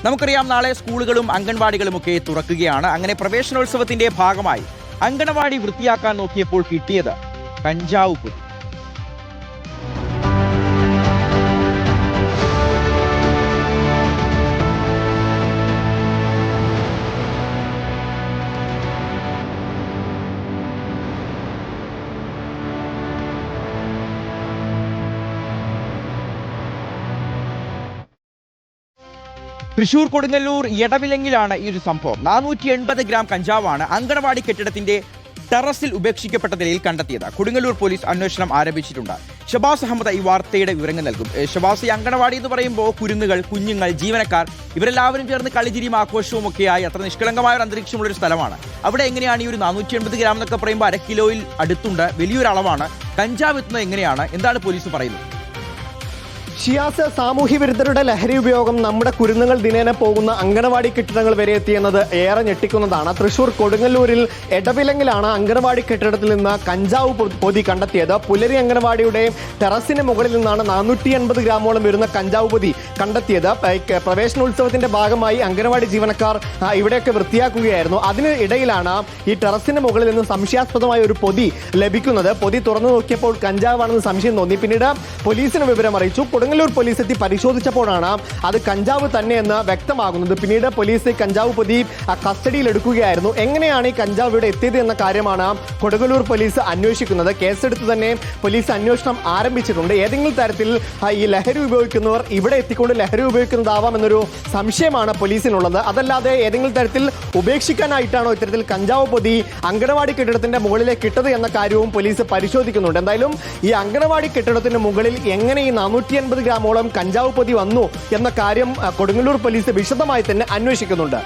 നമുക്കറിയാം, നാളെ സ്കൂളുകളും അംഗൻവാടികളുമൊക്കെ തുറക്കുകയാണ്. അങ്ങനെ പ്രവേശനോത്സവത്തിന്റെ ഭാഗമായി അംഗൻവാടി വൃത്തിയാക്കാൻ നോക്കിയപ്പോൾ കിട്ടിയത് കഞ്ചാവ് പൊതി. തൃശൂർ കൊടുങ്ങല്ലൂർ എടവിലങ്ങിലാണ് ഈ ഒരു സംഭവം. 480 ഗ്രാം കഞ്ചാവാണ് അങ്കണവാടി കെട്ടിടത്തിന്റെ ടെറസിൽ ഉപേക്ഷിക്കപ്പെട്ട നിലയിൽ കണ്ടെത്തിയത്. കൊടുങ്ങല്ലൂർ പോലീസ് അന്വേഷണം ആരംഭിച്ചിട്ടുണ്ട്. ഷബാസ് അഹമ്മദ് ഈ വാർത്തയുടെ വിവരങ്ങൾ നൽകും. ഷബാസ്, ഈ അങ്കണവാടി എന്ന് പറയുമ്പോൾ കുരുന്നുകൾ, കുഞ്ഞുങ്ങൾ, ജീവനക്കാർ ഇവരെല്ലാവരും ചേർന്ന് കളിചിരിയും ആഘോഷവും ഒക്കെയായി അത്ര നിഷ്കളങ്കമായ ഒരു അന്തരീക്ഷമുള്ളൊരു സ്ഥലമാണ്. അവിടെ എങ്ങനെയാണ് ഈ ഒരു 480 ഗ്രാം എന്നൊക്കെ പറയുമ്പോൾ 1 കിലോയിൽ അടുത്തുണ്ട്, വലിയൊരു അളവാണ്. കഞ്ചാവ് എത്തുന്നത് എങ്ങനെയാണ്? എന്താണ് പോലീസ് പറയുന്നത്? ഷിയാസ്, സാമൂഹ്യ വിരുദ്ധരുടെ ലഹരി ഉപയോഗം നമ്മുടെ കുരുന്നുകൾ ദിനേന പോകുന്ന അങ്കണവാടി കെട്ടിടങ്ങൾ വരെ എത്തിയെന്നത് ഏറെ ഞെട്ടിക്കുന്നതാണ്. തൃശൂർ കൊടുങ്ങല്ലൂരിൽ എടവിലങ്ങിലാണ് അങ്കണവാടി കെട്ടിടത്തിൽ നിന്ന് കഞ്ചാവ് പൊതി കണ്ടെത്തിയത്. പുലരി അങ്കണവാടിയുടെ ടെറസിന് മുകളിൽ നിന്നാണ് 480 ഗ്രാമോളം വരുന്ന കഞ്ചാവ് പൊതി കണ്ടെത്തിയത്. പ്രവേശനോത്സവത്തിന്റെ ഭാഗമായി അങ്കണവാടി ജീവനക്കാർ ഇവിടെയൊക്കെ വൃത്തിയാക്കുകയായിരുന്നു. അതിന് ഇടയിലാണ് ഈ ടെറസിന് മുകളിൽ നിന്ന് സംശയാസ്പദമായ ഒരു പൊതി ലഭിക്കുന്നത്. പൊതി തുറന്നു നോക്കിയപ്പോൾ കഞ്ചാവാണെന്ന് സംശയം തോന്നി. പിന്നീട് പോലീസിന് വിവരം അറിയിച്ചു. കൊടുങ്ങല്ലൂർ പോലീസ് എത്തി പരിശോധിച്ചപ്പോഴാണ് അത് കഞ്ചാവ് തന്നെയെന്ന് വ്യക്തമാകുന്നത്. പിന്നീട് പോലീസ് കഞ്ചാവ് പൊതി കസ്റ്റഡിയിൽ എടുക്കുകയായിരുന്നു. എങ്ങനെയാണ് ഈ കഞ്ചാവ് ഇവിടെ എത്തിയത് എന്ന കാര്യമാണ് കൊടുങ്ങല്ലൂർ പോലീസ് അന്വേഷിക്കുന്നത്. കേസെടുത്ത് തന്നെ പോലീസ് അന്വേഷണം ആരംഭിച്ചിട്ടുണ്ട്. ഏതെങ്കിലും തരത്തിൽ ഈ ലഹരി ഉപയോഗിക്കുന്നവർ ഇവിടെ എത്തിക്കൊണ്ട് ലഹരി ഉപയോഗിക്കുന്നതാവാം എന്നൊരു സംശയമാണ് പോലീസിനുള്ളത്. അതല്ലാതെ ഏതെങ്കിലും തരത്തിൽ ഉപേക്ഷിക്കാനായിട്ടാണോ ഇത്തരത്തിൽ കഞ്ചാവ് പൊതി അങ്കണവാടി കെട്ടിടത്തിന്റെ മുകളിലേക്ക് ഇട്ടത് എന്ന കാര്യവും പോലീസ് പരിശോധിക്കുന്നുണ്ട്. എന്തായാലും ഈ അങ്കണവാടി കെട്ടിടത്തിന് മുകളിൽ എങ്ങനെ ഈ 480 ഗ്രാമോളം കഞ്ചാവ് പൊതി വന്നു എന്ന കാര്യം കൊടുങ്ങല്ലൂർ പോലീസ് വിശദമായി തന്നെ അന്വേഷിക്കുന്നുണ്ട്.